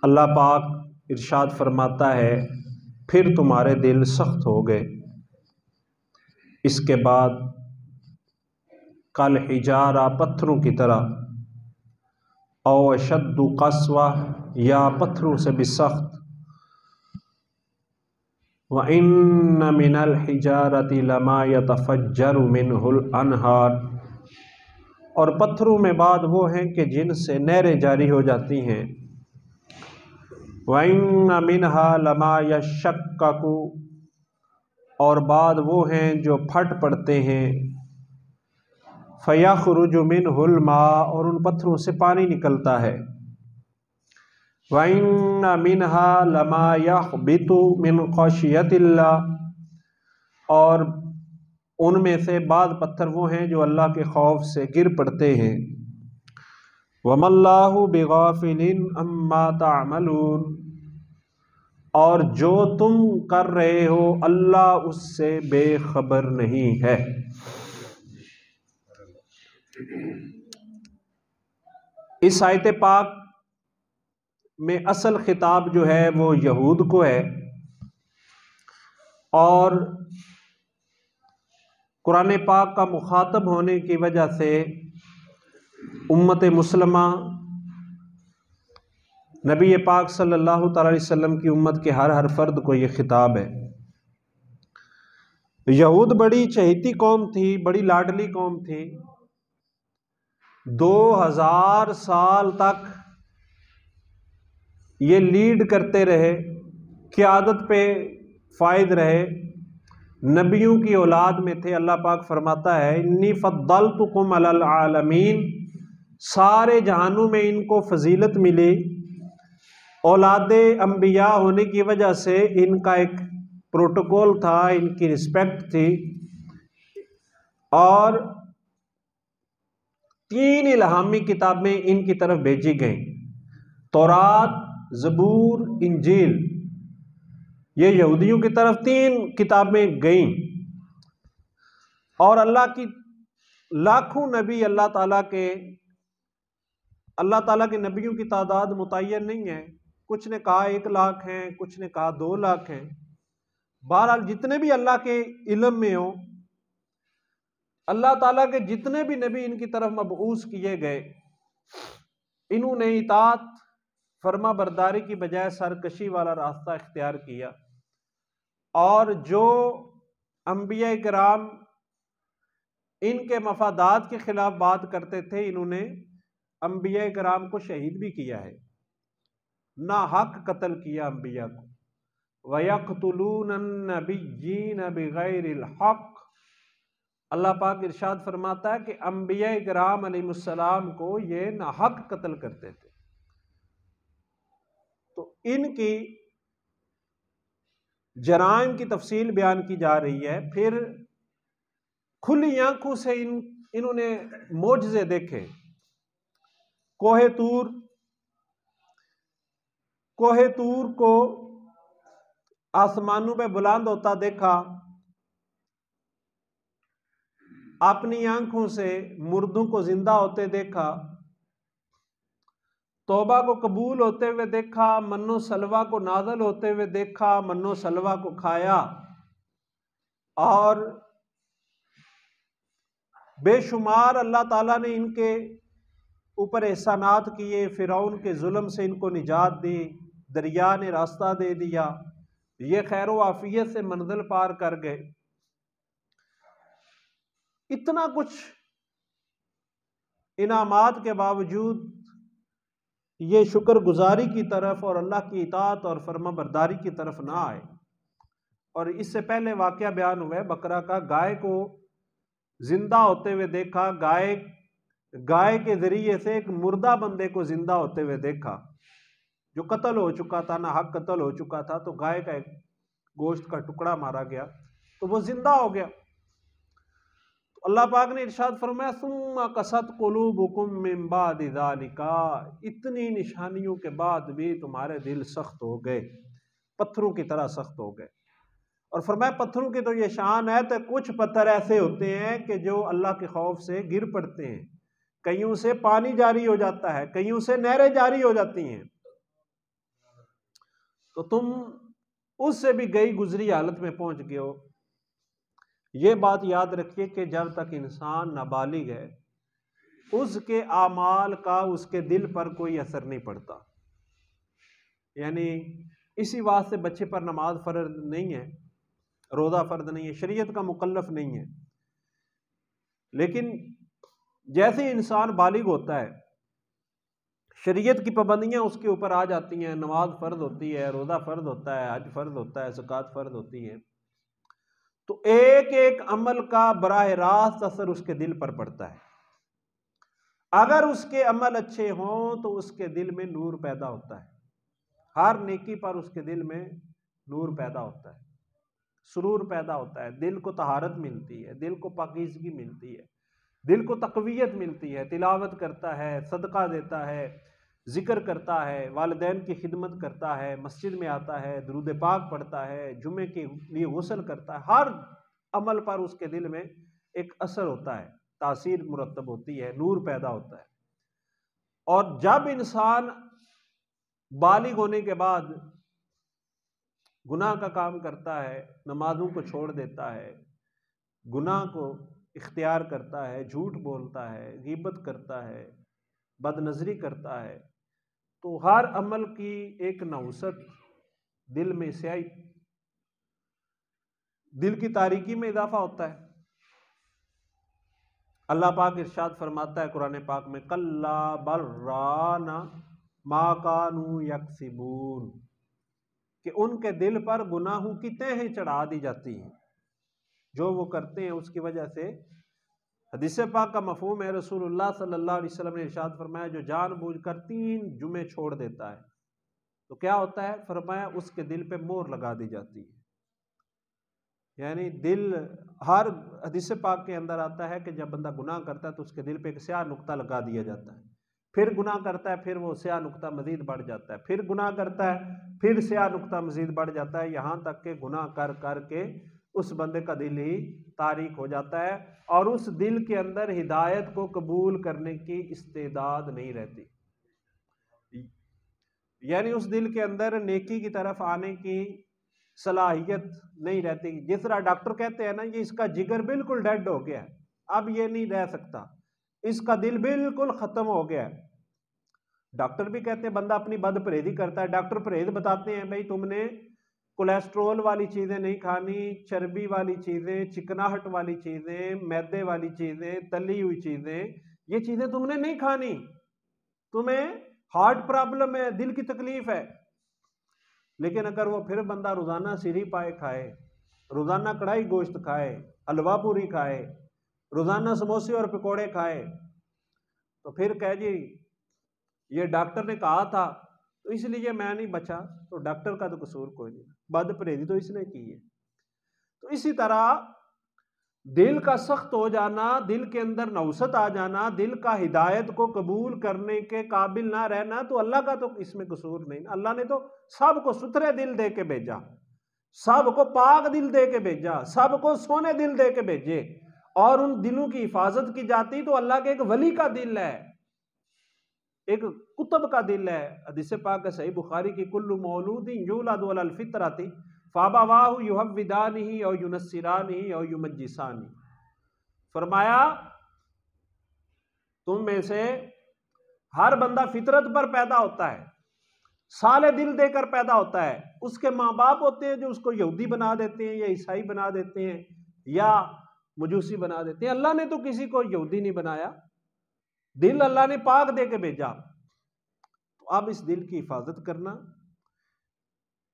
अल्लाह पाक इरशाद फरमाता है फिर तुम्हारे दिल सख्त हो गए, इसके बाद कल हिजारा पत्थरों की तरह, औ अशद्दु कस्वा या पत्थरों से भी सख्त, व इन्न मिनल हिजारति लमा यतफज्जरु मिनहुल अनहार, और पत्थरों में बाद वो हैं कि जिनसे नहरें जारी हो जाती हैं। व इन्न मिनहा लमा यशक्ककु, और बाद वो हैं जो फट पड़ते हैं। फयखरुजु मिनहुल मा, और उन पत्थरों से पानी निकलता है। व इन्न मिनहा लमा यहबितु मिन खशियतिल्लाह, और उनमें से बाद पत्थर वो हैं जो अल्लाह के खौफ से गिर पड़ते हैं। वमल्लाहु बिगाफिलिन अम्मा तामलून, और जो तुम कर रहे हो अल्लाह उससे बेखबर नहीं है। इस आयत पाक में असल खिताब जो है वो यहूद को है, और कुरान पाक का मुखातब होने की वजह से उम्मत मुस्लिमा, नबी पाक सल्लल्लाहु अलैहि वसल्लम की उम्मत के हर फर्द को ये खिताब है। यहूद बड़ी चहेती कौम थी, बड़ी लाडली कौम थी। 2000 साल तक ये लीड करते रहे, क़यादत पे फायद रहे, नबियों की औलाद में थे। अल्लाह पाक फरमाता है इन्नी फद्दलतुकुम अलल आलमीन, सारे जहानों में इनको फजीलत मिली। औलादे अंबिया होने की वजह से इनका एक प्रोटोकॉल था, इनकी रिस्पेक्ट थी। और 3 इल्हामी किताबें इनकी तरफ भेजी गई, तौरात, ज़बूर, इंजील। ये यहूदियों की तरफ 3 किताबें गईं, और अल्लाह की लाखों नबी, अल्लाह ताला के नबियों की तादाद मुतय्यन नहीं है। कुछ ने कहा 1 लाख हैं, कुछ ने कहा 2 लाख हैं। बहरहाल जितने भी अल्लाह के इल्म में हो, अल्लाह ताला के जितने भी नबी इनकी तरफ मबऊस किए गए, इन्होंने इताअत फर्मा बरदारी की बजाय सरकशी वाला रास्ता इख्तियार किया। और जो अंबिया किराम इनके मफादात के खिलाफ बात करते थे, इन्होंने अंबिया किराम को शहीद भी किया है, ना हक कत्ल किया अंबिया को। वयक़्तुलून नबिय्यीन बिग़ैरिल हक़, अल्लाह पाक इरशाद फरमाता है कि अंबिया किराम अलैहिस्सलाम को ये ना हक कत्ल करते थे। तो इनकी जराइम की तफसील बयान की जा रही है। फिर खुली आंखों से इन्होंने मोजज़े देखे। कोहे तूर को आसमानों पे बुलंद होता देखा, अपनी आंखों से मुर्दों को जिंदा होते देखा, तौबा को कबूल होते हुए देखा, मन्नो सलवा को नाज़िल होते हुए देखा, मन्नो सलवा को खाया, और बेशुमार अल्लाह ताला ने इनके ऊपर एहसानात किए। फिरौन के जुल्म से इनको निजात दी, दरिया ने रास्ता दे दिया, ये खैर व आफियत से मंजिल पार कर गए। इतना कुछ इनामात के बावजूद ये शुक्रगुजारी की तरफ और अल्लाह की इताअत और फर्मा बरदारी की तरफ ना आए। और इससे पहले वाकया बयान हुआ है बकरा का, गाय को जिंदा होते हुए देखा, गाय के जरिए से एक मुर्दा बंदे को जिंदा होते हुए देखा, जो कत्ल हो चुका था, ना हक कत्ल हो चुका था। तो गाय का एक गोश्त का टुकड़ा मारा गया तो वो जिंदा हो गया। तो अल्लाह पाक ने इरशाद फरमाया सुम्मा कसत कुलूबुकुम मिन बादि ज़ालिका, इतनी निशानियों के बाद भी तुम्हारे दिल सख्त हो गए, पत्थरों की तरह सख्त हो गए। और फरमाया पत्थरों की तो ये शान है, तो कुछ पत्थर ऐसे होते हैं कि जो अल्लाह के खौफ से गिर पड़ते हैं, कईयों से पानी जारी हो जाता है, कईयों से नहरें जारी हो जाती हैं। तो तुम उससे भी गई गुजरी हालत में पहुंच गए हो। ये बात याद रखिए कि जब तक इंसान नाबालिग है उसके आमाल का उसके दिल पर कोई असर नहीं पड़ता। यानी इसी बात से बच्चे पर नमाज फर्ज नहीं है, रोज़ा फर्ज नहीं है, शरीयत का मुकल्लफ नहीं है। लेकिन जैसे इंसान बालिग होता है शरीयत की पाबंदियां उसके ऊपर आ जाती हैं, नमाज फ़र्ज होती है, रोज़ा फ़र्ज होता है, हज फ़र्ज होता है, ज़कात फ़र्ज होती है, तो एक एक अमल का बराह रास्त असर उसके दिल पर पड़ता है। अगर उसके अमल अच्छे हों तो उसके दिल में नूर पैदा होता है, हर नेकी पर उसके दिल में नूर पैदा होता है, सुरूर पैदा होता है, दिल को तहारत मिलती है, दिल को पाकीज़गी मिलती है, दिल को तक़वियत मिलती है, तिलावत करता है, सदका देता है, जिक्र करता है, वालिदैन की खिदमत करता है, मस्जिद में आता है, दुरूद पाक पढ़ता है, जुमे के लिए गुस्ल करता है। हर अमल पर उसके दिल में एक असर होता है, तासीर मुरतब होती है, नूर पैदा होता है। और जब इंसान बालिग होने के बाद गुनाह का काम करता है, नमाजों को छोड़ देता है, गुनाह को इख्तियार करता है, झूठ बोलता है, गीबत करता है, बदनज़री करता है, तो हर अमल की एक नहुसत दिल में स्याही, दिल की तारीकी में इजाफा होता है। अल्लाह पाक इरशाद फरमाता है कुरान पाक में, कल्ला बर्राना मा कानू यक्सिबून, कि उनके दिल पर गुनाहों की तहें चढ़ा दी जाती हैं, जो वो करते हैं उसकी वजह से। हदीस पाक का मफहूम है, रसूलुल्लाह सल्लल्लाहु अलैहि वसल्लम ने इरशाद फरमाया, जो जानबूझकर 3 जुमे छोड़ देता है तो क्या होता है, फरमाया उसके दिल पे मोहर लगा दी जाती है। यानी दिल, हर हदीस पाक के अंदर आता है कि जब बंदा गुनाह करता है तो उसके दिल पे एक स्याह नुक्ता लगा दिया जाता है, फिर गुनाह करता है, फिर वो स्याह नुक्ता मजीद बढ़ जाता है, फिर गुनाह करता है, फिर स्याह नुक्ता मजीद बढ़ जाता है, यहाँ तक के गुनाह कर कर के उस बंदे का दिल ही तारीक हो जाता है और उस दिल के अंदर हिदायत को कबूल करने की इस्तेदाद नहीं रहती। यानी उस दिल के अंदर नेकी की तरफ आने की सलाहियत नहीं रहती। जिस तरह डॉक्टर कहते हैं ना, ये इसका जिगर बिल्कुल डेड हो गया है, अब ये नहीं रह सकता, इसका दिल बिल्कुल खत्म हो गया है। डॉक्टर भी कहते हैं बंदा अपनी बद परहेजी करता है, डॉक्टर परहेज बताते हैं, भाई तुमने कोलेस्ट्रोल वाली चीजें नहीं खानी, चर्बी वाली चीजें, चिकनाहट वाली चीजें, मैदे वाली चीजें, तली हुई चीजें, ये चीजें तुमने नहीं खानी, तुम्हें हार्ट प्रॉब्लम है, दिल की तकलीफ है। लेकिन अगर वो फिर बंदा रोजाना सीरी पाए खाए, रोजाना कढ़ाई गोश्त खाए, हलवा पूरी खाए, रोजाना समोसे और पकौड़े खाए, तो फिर कह जी ये डॉक्टर ने कहा था तो इसलिए मैं नहीं बचा, तो डॉक्टर का तो कसूर कोई नहीं, बद परहेजी तो इसने की है। तो इसी तरह दिल का सख्त हो जाना, दिल के अंदर नौसत आ जाना, दिल का हिदायत को कबूल करने के काबिल ना रहना, तो अल्लाह का तो इसमें कसूर नहीं। अल्लाह ने तो सबको सुथरे दिल दे के भेजा, सबको पाक दिल दे के भेजा, सबको सोने दिल दे के भेजे, और उन दिलों की हिफाजत की जाती तो अल्लाह के एक वली का दिल है, एक कुतुब का दिल है। हदीस पाक है सही बुखारी की, कुल्लु मौलूदिन यूलदु अलल फितरती फाबावाहु युहव्विदानिही और युनस्सिरानिही और युमज्जिसानी। फरमाया तुम में से हर बंदा फितरत पर पैदा होता है, साले दिल देकर पैदा होता है। उसके माँ बाप होते हैं जो उसको यहूदी बना देते हैं या ईसाई बना देते हैं या मजूसी बना देते हैं। अल्लाह ने तो किसी को यहूदी नहीं बनाया, दिल अल्लाह ने पाक दे के भेजा। तो अब इस दिल की हिफाजत करना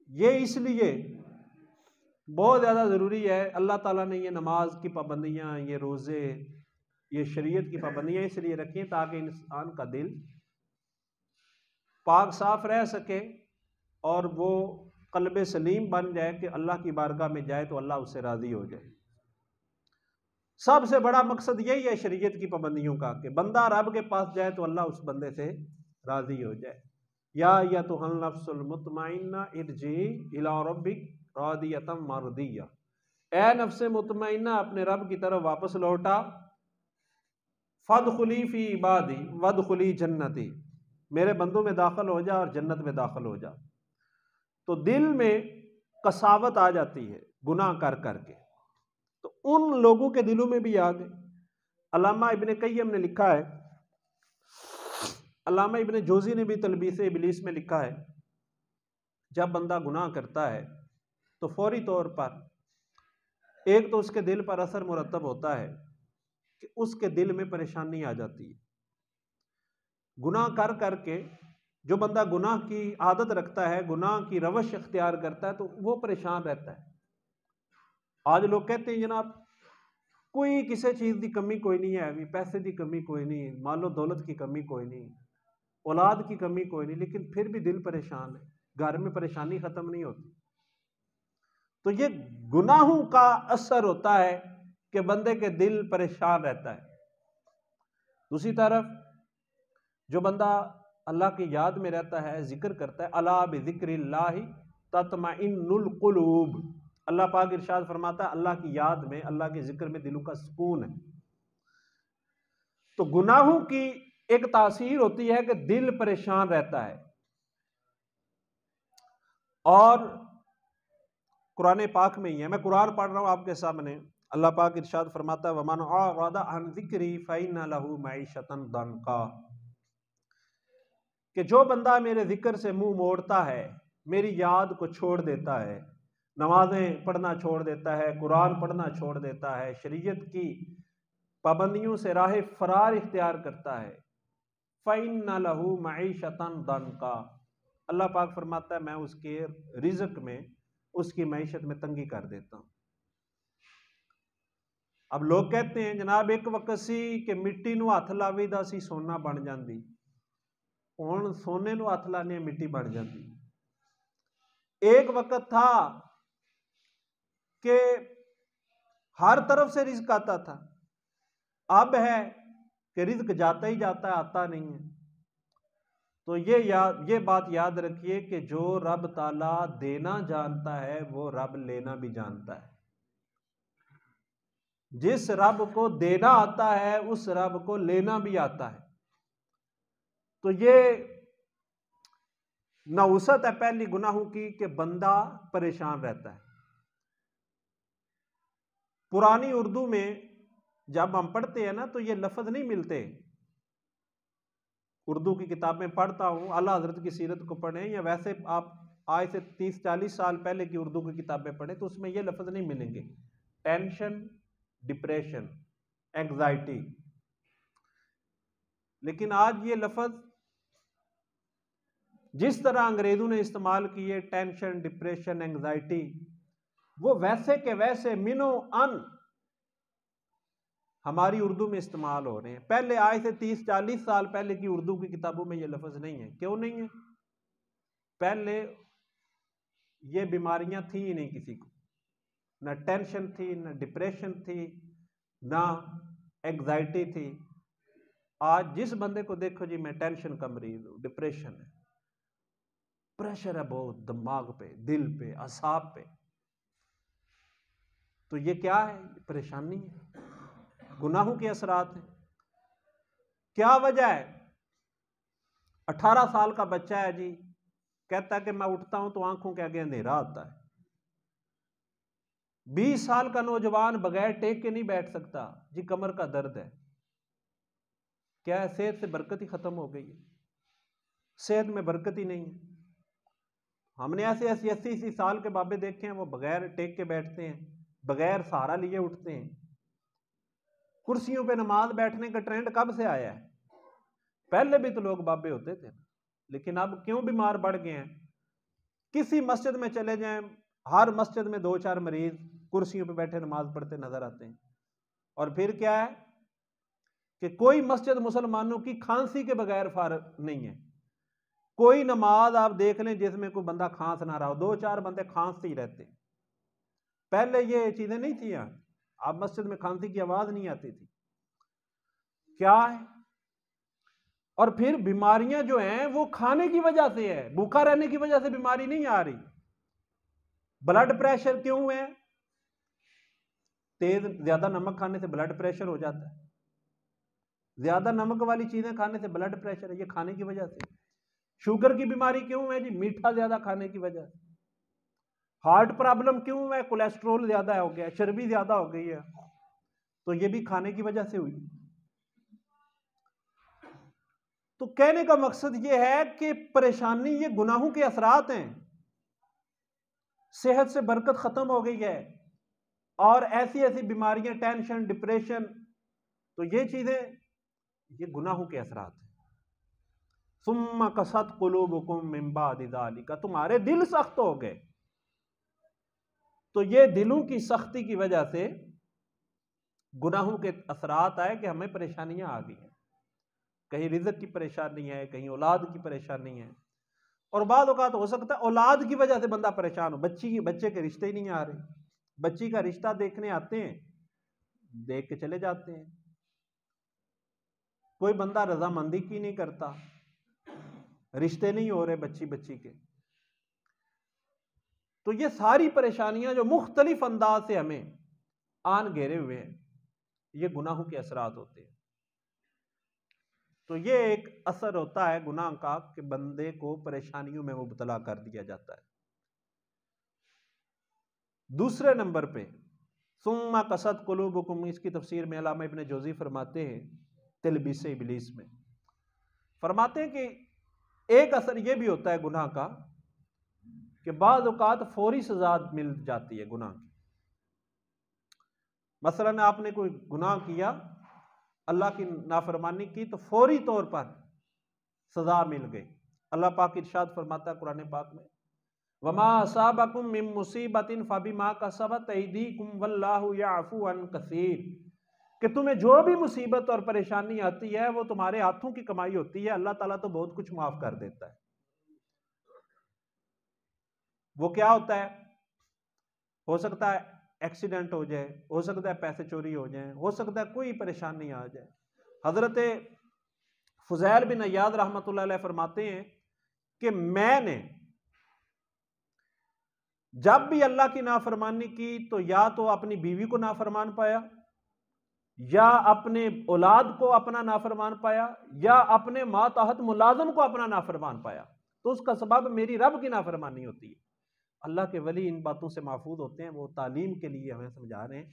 ये इसलिए बहुत ज़्यादा ज़रूरी है। अल्लाह ताला ने ये नमाज की पाबंदियाँ, ये रोज़े, ये शरीयत की पाबंदियाँ इसलिए रखी हैं ताकि इंसान का दिल पाक साफ रह सके और वो कल्बे सलीम बन जाए कि अल्लाह की बारगाह में जाए तो अल्लाह उससे राज़ी हो जाए। सबसे बड़ा मकसद यही है शरीयत की पाबंदियों का कि बंदा रब के पास जाए तो अल्लाह उस बंदे से राज़ी हो जाए। या तो हल नफ्सुल मुतमइन्ना इरजी इला रब्बिक रादियतम मरदिया, ए नफ्स मुतमइन्ना अपने रब की तरफ वापस लौटा, फदखुली फी इबादी वदखुली जन्नती, मेरे बंदों में दाखिल हो जा और जन्नत में दाखिल हो जा। तो दिल में कसावत आ जाती है गुनाह कर करके, तो उन लोगों के दिलों में भी आ गए। अल्लामा इब्ने कय्यम ने लिखा है, अल्लामा इब्ने जोजी ने भी तलबीस इबलीस में लिखा है, जब बंदा गुनाह करता है तो फौरी तौर पर एक तो उसके दिल पर असर मुरतब होता है कि उसके दिल में परेशानी आ जाती है। गुनाह कर करके जो बंदा गुनाह की आदत रखता है, गुनाह की रवश इख्तियार करता है, तो वो परेशान रहता है। आज लोग कहते हैं जनाब कोई किसी चीज़ की कमी कोई नहीं है, पैसे की कमी कोई नहीं, मालो दौलत की कमी कोई नहीं, औलाद की कमी कोई नहीं, लेकिन फिर भी दिल परेशान है, घर में परेशानी ख़त्म नहीं होती। तो ये गुनाहों का असर होता है कि बंदे के दिल परेशान रहता है। दूसरी तरफ जो बंदा अल्लाह की याद में रहता है, जिक्र करता है, अला बिज़िक्रिल्लाहि तत्मइन्नुल कुलूब, अल्लाह पाक इरशाद फरमाता है अल्लाह की याद में, अल्लाह के जिक्र में दिलों का सुकून है। तो गुनाहों की एक तासीर होती है कि दिल परेशान रहता है। और कुरान पाक में ही है, मैं कुरान पढ़ रहा हूं आपके सामने, अल्लाह पाक इरशाद फरमाता है वमन अअरदा अन ज़िक्री फ़इन्न लहू मईशतन दंका, कि जो बंदा मेरे जिक्र से मुंह मोड़ता है, मेरी याद को छोड़ देता है, नमाजें पढ़ना छोड़ देता है, कुरान पढ़ना छोड़ देता है, शरीयत की पाबंदियों से राह फरार इख्तियार करता है, फ़इन्न लहू मईशतन दंका, अल्लाह पाक फरमाता है मैं उसके रिज़्क में, उसकी मईशत में तंगी कर देता हूं। अब लोग कहते हैं जनाब एक वक्त सी कि मिट्टी नूं हथ लावीदा सी सोना बन जाती, हुण सोने नूं हथ लाने मिट्टी बन जाती। एक वक्त था कि हर तरफ से रिज़्क आता था, अब है कि रिज़्क जाता ही जाता है, आता नहीं है। तो ये बात याद रखिए कि जो रब ताला देना जानता है वो रब लेना भी जानता है। जिस रब को देना आता है उस रब को लेना भी आता है। तो ये नौसत है पहली गुनाहों की कि बंदा परेशान रहता है। पुरानी उर्दू में जब हम पढ़ते हैं ना तो ये लफ्ज नहीं मिलते। उर्दू की किताबें पढ़ता हूँ, आला हजरत की सीरत को पढ़ें या वैसे आप आज से 30-40 साल पहले की उर्दू की किताबें पढ़ें तो उसमें ये लफ्ज नहीं मिलेंगे, टेंशन, डिप्रेशन, एंग्जाइटी। लेकिन आज ये लफ्ज जिस तरह अंग्रेजों ने इस्तेमाल किए, टेंशन, डिप्रेशन, एंग्जाइटी, वो वैसे के वैसे मिनो अन हमारी उर्दू में इस्तेमाल हो रहे हैं। पहले आज से 30-40 साल पहले की उर्दू की किताबों में ये लफ्ज नहीं है। क्यों नहीं है? पहले ये बीमारियां थी ही नहीं किसी को, ना टेंशन थी, ना डिप्रेशन थी, ना एंग्जाइटी थी। आज जिस बंदे को देखो जी मैं टेंशन का मरीज हूं, डिप्रेशन है, प्रेशर है बहुत दिमाग पे, दिल पे, असाब पे, तो ये क्या है? परेशानी है, गुनाहों के असरात हैं। क्या वजह है? 18 साल का बच्चा है जी, कहता है कि मैं उठता हूं तो आंखों के आगे अंधेरा आता है। 20 साल का नौजवान बगैर टेक के नहीं बैठ सकता जी, कमर का दर्द है। क्या है? सेहत से बरकत ही खत्म हो गई है, सेहत में बरकत ही नहीं है। हमने ऐसे 80-80 साल के बाबे देखे हैं, वो बगैर टेक के बैठते हैं, बगैर सहारा लिए उठते हैं। कुर्सियों पे नमाज बैठने का ट्रेंड कब से आया है? पहले भी तो लोग बाबे होते थे, लेकिन अब क्यों बीमार बढ़ गए हैं? किसी मस्जिद में चले जाएं, हर मस्जिद में 2-4 मरीज कुर्सियों पे बैठे नमाज पढ़ते नजर आते हैं। और फिर क्या है कि कोई मस्जिद मुसलमानों की खांसी के बगैर फारग नहीं है। कोई नमाज आप देख लें जिसमें कोई बंदा खांस ना रहा हो, 2-4 बंदे खांसते ही रहते। पहले ये चीजें नहीं थी, यहां आप मस्जिद में खांसी की आवाज नहीं आती थी। क्या है? और फिर बीमारियां जो हैं वो खाने की वजह से है, भूखा रहने की वजह से बीमारी नहीं आ रही। ब्लड प्रेशर क्यों है? ज्यादा नमक खाने से ब्लड प्रेशर हो जाता है, ज्यादा नमक वाली चीजें खाने से ब्लड प्रेशर है, ये खाने की वजह से। शुगर की बीमारी क्यों है जी? मीठा ज्यादा खाने की वजह से। हार्ट प्रॉब्लम क्यों है? कोलेस्ट्रोल ज्यादा हो गया, चर्बी ज्यादा हो गई है, तो ये भी खाने की वजह से हुई। तो कहने का मकसद ये है कि परेशानी ये गुनाहों के असरात हैं। सेहत से बरकत खत्म हो गई है और ऐसी ऐसी बीमारियां, टेंशन, डिप्रेशन, तो ये चीजें ये गुनाहों के असरात हैं। सुम्मा कसत कुलूबुकुम मिन बादि ज़ालिका, तुम्हारे दिल सख्त हो गए। तो ये दिलों की सख्ती की वजह से गुनाहों के असरात आए कि हमें परेशानियां आ गई हैं। कहीं रिज़्क़ की परेशानी है, कहीं औलाद की परेशानी है, और बाद औक़ात हो सकता है औलाद की वजह से बंदा परेशान हो। बच्चे के रिश्ते ही नहीं आ रहे, बच्ची का रिश्ता देखने आते हैं, देख के चले जाते हैं, कोई बंदा रजामंदी की नहीं करता, रिश्ते नहीं हो रहे बच्ची के। तो ये सारी परेशानियां जो मुख्तलिफ अंदाज से हमें आन घेरे हुए हैं, ये गुनाहों के असरात होते हैं। तो ये एक असर होता है गुनाह का कि बंदे को परेशानियों में मुब्तला कर दिया जाता है। दूसरे नंबर पे सुम्मा कसद कुलूबुकुम, इसकी तफसीर में अल्लामा इब्न जौज़ी फरमाते हैं तिलबिस इब्लीस में, फरमाते हैं कि एक असर यह भी होता है गुनाह का कि बाद औक़ात फौरी सजा मिल जाती है गुनाह की। मसलन आपने कोई गुनाह किया, अल्लाह की नाफरमानी की, तो फौरी तौर पर सजा मिल गई। अल्लाह पाक इरशाद फरमाता है कुरान पाक में, वमा असाबकुम मिन मुसीबतिन फबिमा कसबत ऐदीकुम वल्लाहु याफू अन कसीर, कि तुम्हें जो भी मुसीबत और परेशानी आती है वो तुम्हारे हाथों की कमाई होती है, अल्लाह ताला तो बहुत कुछ माफ कर देता है। वो क्या होता है? हो सकता है एक्सीडेंट हो जाए, हो सकता है पैसे चोरी हो जाए, हो सकता है कोई परेशानी आ जाए। हजरत फुज़ैल बिन अय्याद रहमतुल्लाह अलैह फरमाते हैं कि मैंने जब भी अल्लाह की नाफरमानी की तो या तो अपनी बीवी को नाफरमान पाया, या अपने औलाद को अपना नाफरमान पाया, या अपने मातहत मुलाजम को अपना नाफरमान पाया, तो उसका सबब मेरी रब की नाफरमानी होती है। अल्लाह के वली इन बातों से महफूज होते हैं। वो तालीम के लिए हमें समझा रहे हैं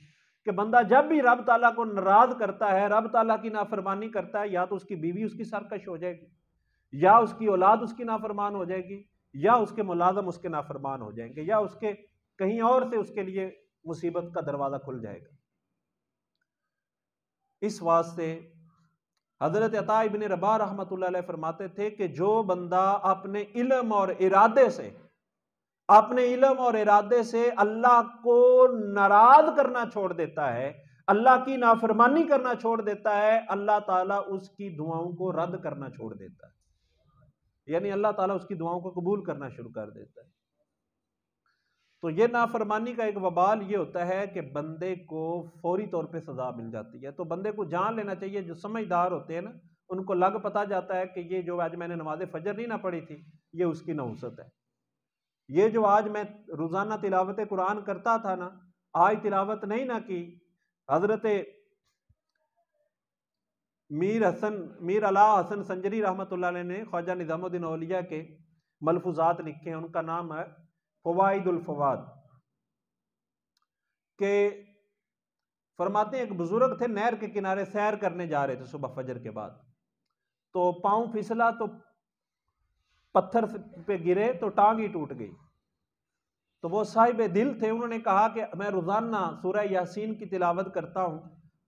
कि बंदा जब भी रब ताला को नाराज करता है, रब ताला की नाफरमानी करता है, या तो उसकी बीवी उसकी सरकश हो जाएगी, या उसकी औलाद उसकी नाफरमान हो जाएगी, या उसके मुलाजम उसके नाफरमान हो जाएंगे, या उसके कहीं और से उसके लिए मुसीबत का दरवाजा खुल जाएगा। इस वास्ते हजरत अता इब्न रबाह रहमतुल्लाह अलैह फरमाते थे कि जो बंदा अपने इल्म और इरादे से अल्लाह को नाराज करना छोड़ देता है, अल्लाह की नाफरमानी करना छोड़ देता है, अल्लाह ताला उसकी दुआओं को रद्द करना छोड़ देता है, यानी अल्लाह ताला उसकी दुआओं को कबूल करना शुरू कर देता है। तो ये नाफरमानी का एक वबाल ये होता है कि बंदे को फौरी तौर पे सजा मिल जाती है। तो बंदे को जान लेना चाहिए, जो समझदार होते हैं ना, उनको लग पता जाता है कि ये जो आज मैंने नमाज फजर नहीं ना पढ़ी थी, ये उसकी नहुसत है। ये जो आज मैं रोजाना तिलावत कुरान करता था ना, आज तिलावत नहीं ना की। हजरत मीर अला हसन संजरी रहमतुल्लाह अलैह ने ख्वाजा निजामुद्दीन औलिया के मलफूजात लिखे हैं, उनका नाम है फवाइदुल फवाद के। फरमाते हैं एक बुजुर्ग थे, नहर के किनारे सैर करने जा रहे थे सुबह फजर के बाद, तो पांव फिसला तो पत्थर पे गिरे तो टांग ही टूट गई। तो वो साहिब दिल थे, उन्होंने कहा कि मैं रोजाना सूरह यासीन की तिलावत करता हूं,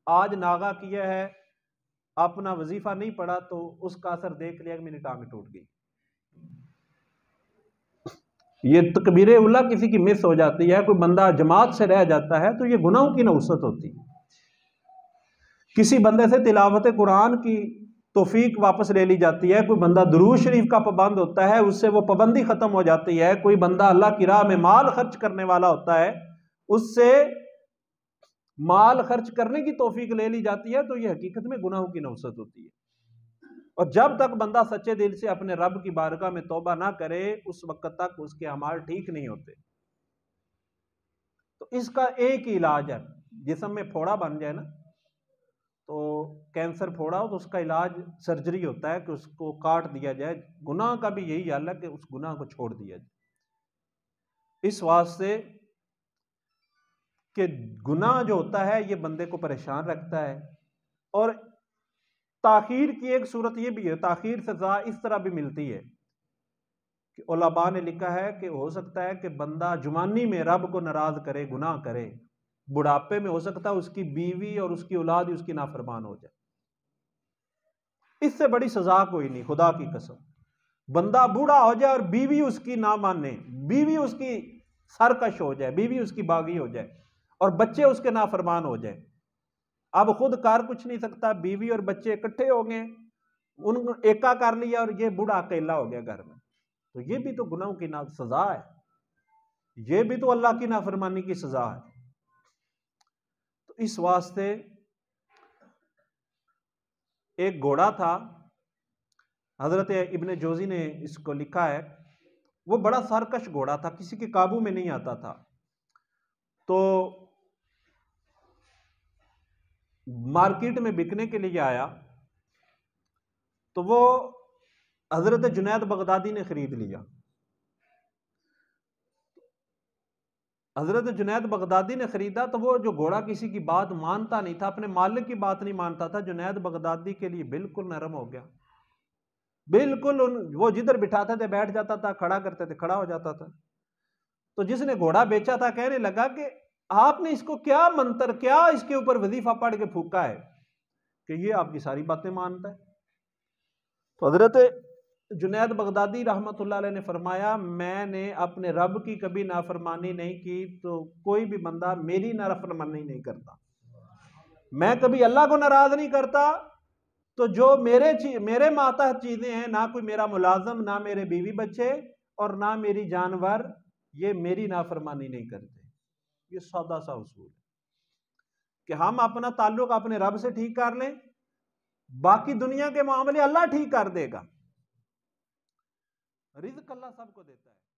आज नागा किया है, अपना वजीफा नहीं पढ़ा, तो उसका असर देख लिया कि मेरी टांग टूट गई। ये तकबीर उला किसी की मिस हो जाती है, कोई बंदा जमात से रह जाता है, तो ये गुनाहों की नौसत होती है। किसी बंदे से तिलावत कुरान की तौफीक वापस ले ली जाती है, कोई बंदा दुरूद शरीफ का पाबंद होता है, उससे वो पाबंदी खत्म हो जाती है। कोई बंदा अल्लाह की राह में माल खर्च करने वाला होता है, उससे माल खर्च करने की तौफीक ले ली जाती है, तो ये हकीकत में गुनाहों की नौसत होती है। और जब तक बंदा सच्चे दिल से अपने रब की बारगाह में तौबा ना करे, उस वक्त तक उसके अमाल ठीक नहीं होते। तो इसका एक ही इलाज है, जिस्म में फोड़ा बन जाए ना, तो कैंसर फोड़ा हो तो उसका इलाज सर्जरी होता है कि उसको काट दिया जाए। गुनाह का भी यही हाल है कि उस गुनाह को छोड़ दिया जाए। इस वास्ते कि गुनाह जो होता है ये बंदे को परेशान रखता है। और ताखीर की एक सूरत ये भी है, ताखीर सजा इस तरह भी मिलती है कि उलमा ने लिखा है कि हो सकता है कि बंदा जुवानी में रब को नाराज करे, गुनाह करे, बुढ़ापे में हो सकता है उसकी बीवी और उसकी औलाद ही उसकी नाफरमान हो जाए। इससे बड़ी सजा कोई नहीं, खुदा की कसम। बंदा बूढ़ा हो जाए और बीवी उसकी ना माने, बीवी उसकी सरकश हो जाए, बीवी उसकी बागी हो जाए और बच्चे उसके नाफरमान हो जाए। अब खुद कर कुछ नहीं सकता, बीवी और बच्चे इकट्ठे हो गए, उन एका कर लिया और ये बूढ़ा अकेला हो गया घर में, तो ये भी तो गुनाहों की ना सजा है, ये भी तो अल्लाह की नाफरमानी की सजा है। तो इस वास्ते एक घोड़ा था, हजरत इब्ने जोजी ने इसको लिखा है, वो बड़ा सरकश घोड़ा था, किसी के काबू में नहीं आता था। तो मार्केट में बिकने के लिए आया, तो वो हजरत जुनैद बगदादी ने खरीद लिया। हजरत जुनैद बगदादी ने खरीदा तो वो जो घोड़ा किसी की बात मानता नहीं था, अपने मालिक की बात नहीं मानता था, जुनैद बगदादी के लिए बिल्कुल नरम हो गया, बिल्कुल वो जिधर बिठाते थे बैठ जाता था, खड़ा करते थे खड़ा हो जाता था। तो जिसने घोड़ा बेचा था कहने लगा कि आपने इसको क्या मंत्र, क्या इसके ऊपर वजीफा पढ़ के फूका है कि ये आपकी सारी बातें मानता है। तो हजरत जुनैद बगदादी रहमतुल्लाह अलैह ने फरमाया, मैंने अपने रब की कभी नाफरमानी नहीं की, तो कोई भी बंदा मेरी नाफरमानी नहीं करता, मैं कभी अल्लाह को नाराज नहीं करता। तो जो मेरे मातहत चीजें हैं, ना कोई मेरा मुलाजम, ना मेरे बीवी बच्चे और ना मेरी जानवर, ये मेरी नाफरमानी नहीं करते। ये सादा सा उसूल है कि हम अपना ताल्लुक अपने रब से ठीक कर लें, बाकी दुनिया के मामले अल्लाह ठीक कर देगा। रिज़्क अल्लाह सबको देता है।